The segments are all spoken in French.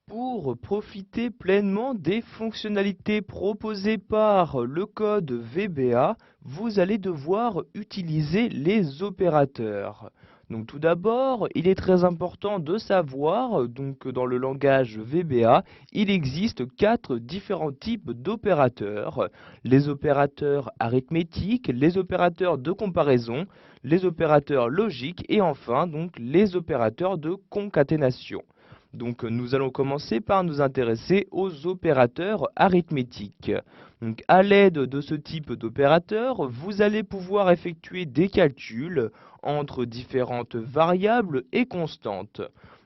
Pour profiter pleinement des fonctionnalités proposées par le code VBA, vous allez devoir utiliser les opérateurs. Donc tout d'abord, il est très important de savoir donc dans le langage VBA, il existe 4 différents types d'opérateurs. Les opérateurs arithmétiques, les opérateurs de comparaison, les opérateurs logiques et enfin donc les opérateurs de concaténation. Donc nous allons commencer par nous intéresser aux opérateurs arithmétiques. Donc à l'aide de ce type d'opérateur, vous allez pouvoir effectuer des calculs entre différentes variables et constantes.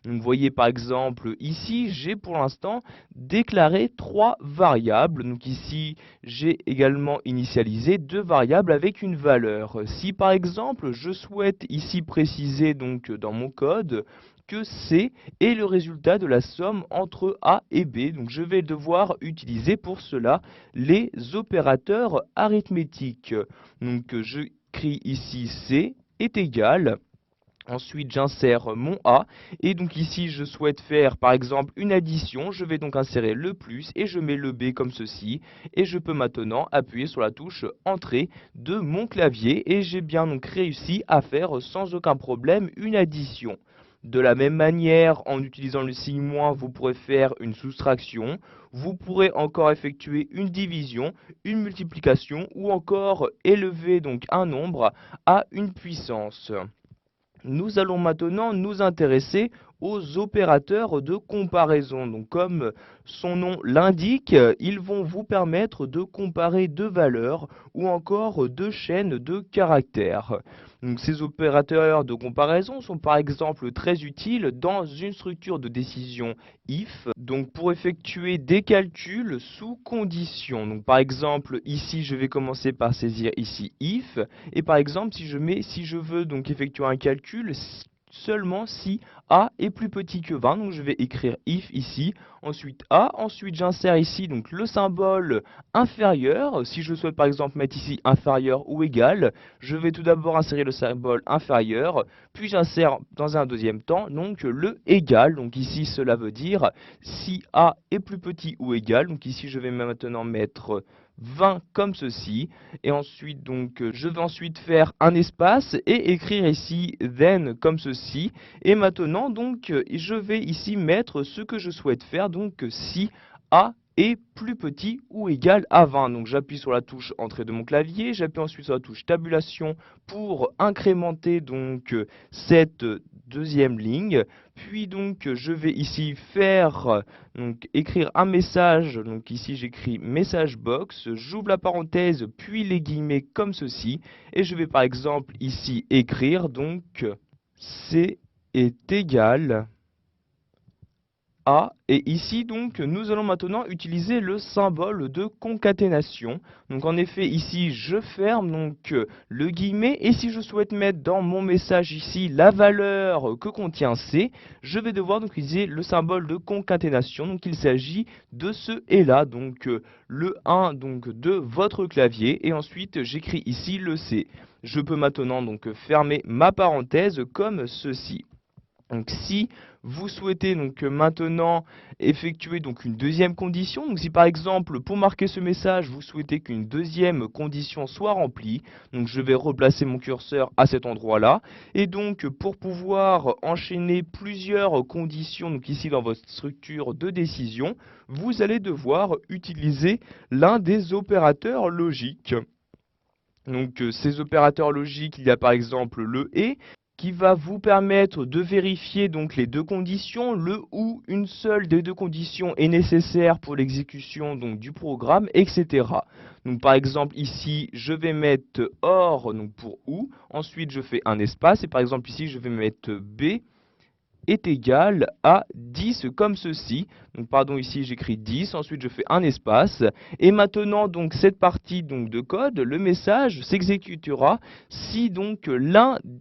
Donc vous voyez par exemple ici, j'ai pour l'instant déclaré 3 variables. Donc ici, j'ai également initialisé 2 variables avec une valeur. Si par exemple, je souhaite ici préciser donc dans mon code que C est le résultat de la somme entre A et B. Donc je vais devoir utiliser pour cela les opérateurs arithmétiques. Donc j'écris ici C est égal. Ensuite, j'insère mon A, et donc ici, je souhaite faire par exemple une addition, je vais donc insérer le plus, et je mets le B comme ceci, et je peux maintenant appuyer sur la touche Entrée de mon clavier, et j'ai bien donc réussi à faire sans aucun problème une addition. De la même manière, en utilisant le signe moins, vous pourrez faire une soustraction, vous pourrez encore effectuer une division, une multiplication, ou encore élever donc un nombre à une puissance. Nous allons maintenant nous intéresser aux opérateurs de comparaison. Donc, comme son nom l'indique, ils vont vous permettre de comparer deux valeurs ou encore deux chaînes de caractères. Donc, ces opérateurs de comparaison sont par exemple très utiles dans une structure de décision if, donc pour effectuer des calculs sous condition. Donc, par exemple, ici, je vais commencer par saisir ici if, et par exemple, si je veux donc effectuer un calcul seulement si A est plus petit que 20, donc je vais écrire if ici, ensuite A, ensuite j'insère ici donc le symbole inférieur. Si je souhaite par exemple mettre ici inférieur ou égal, je vais tout d'abord insérer le symbole inférieur, puis j'insère dans un deuxième temps donc le égal. Donc ici cela veut dire si A est plus petit ou égal, donc ici je vais maintenant mettre 20 comme ceci, et ensuite donc je vais ensuite faire un espace et écrire ici then comme ceci, et maintenant donc je vais ici mettre ce que je souhaite faire, donc si A est plus petit ou égal à 20. Donc j'appuie sur la touche entrée de mon clavier, j'appuie ensuite sur la touche tabulation pour incrémenter donc cette deuxième ligne, puis donc je vais ici faire donc écrire un message, donc ici j'écris message box, j'ouvre la parenthèse puis les guillemets comme ceci, et je vais par exemple ici écrire donc C est égal A, et ici donc nous allons maintenant utiliser le symbole de concaténation. Donc en effet ici je ferme donc le guillemet, et si je souhaite mettre dans mon message ici la valeur que contient C, je vais devoir donc utiliser le symbole de concaténation. Donc il s'agit de ce et là, donc le 1 donc de votre clavier, et ensuite j'écris ici le C. Je peux maintenant donc fermer ma parenthèse comme ceci. Donc si vous souhaitez donc maintenant effectuer donc une deuxième condition, donc si par exemple pour marquer ce message vous souhaitez qu'une deuxième condition soit remplie, donc je vais replacer mon curseur à cet endroit là, et donc pour pouvoir enchaîner plusieurs conditions, donc ici dans votre structure de décision, vous allez devoir utiliser l'un des opérateurs logiques. Donc ces opérateurs logiques, il y a par exemple le et, qui va vous permettre de vérifier donc les deux conditions, le ou une seule des deux conditions est nécessaire pour l'exécution donc du programme, etc. Donc par exemple ici je vais mettre or donc pour ou, ensuite je fais un espace, et par exemple ici je vais mettre b est égal à 10 comme ceci. Donc pardon, ici j'écris 10, ensuite je fais un espace, et maintenant donc cette partie donc de code, le message s'exécutera si donc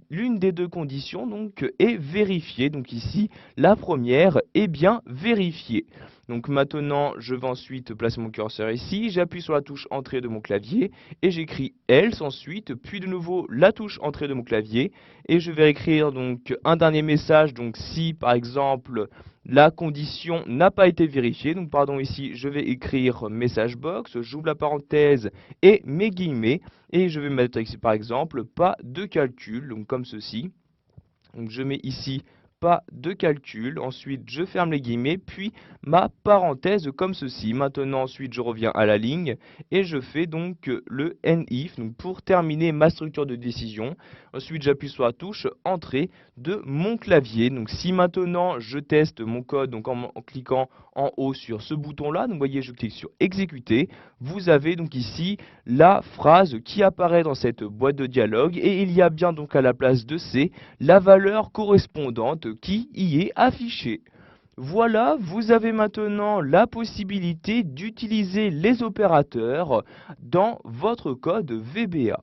l'une des deux conditions donc est vérifiée. Donc ici la première est bien vérifiée. Donc maintenant je vais ensuite placer mon curseur ici, j'appuie sur la touche entrée de mon clavier et j'écris else ensuite, puis de nouveau la touche entrée de mon clavier, et je vais écrire donc un dernier message, donc si par exemple la condition n'a pas été vérifiée. Donc pardon, ici je vais écrire message box, j'ouvre la parenthèse et mes guillemets, et je vais mettre ici par exemple pas de calcul, donc comme ceci. Donc je mets ici pas de calcul, ensuite je ferme les guillemets, puis ma parenthèse comme ceci. Maintenant ensuite je reviens à la ligne et je fais donc le NIF donc pour terminer ma structure de décision. Ensuite j'appuie sur la touche entrée de mon clavier. Donc si maintenant je teste mon code donc en cliquant en haut sur ce bouton là, donc vous voyez je clique sur exécuter, vous avez donc ici la phrase qui apparaît dans cette boîte de dialogue et il y a bien donc à la place de C la valeur correspondante qui y est affichée. Voilà, vous avez maintenant la possibilité d'utiliser les opérateurs dans votre code VBA.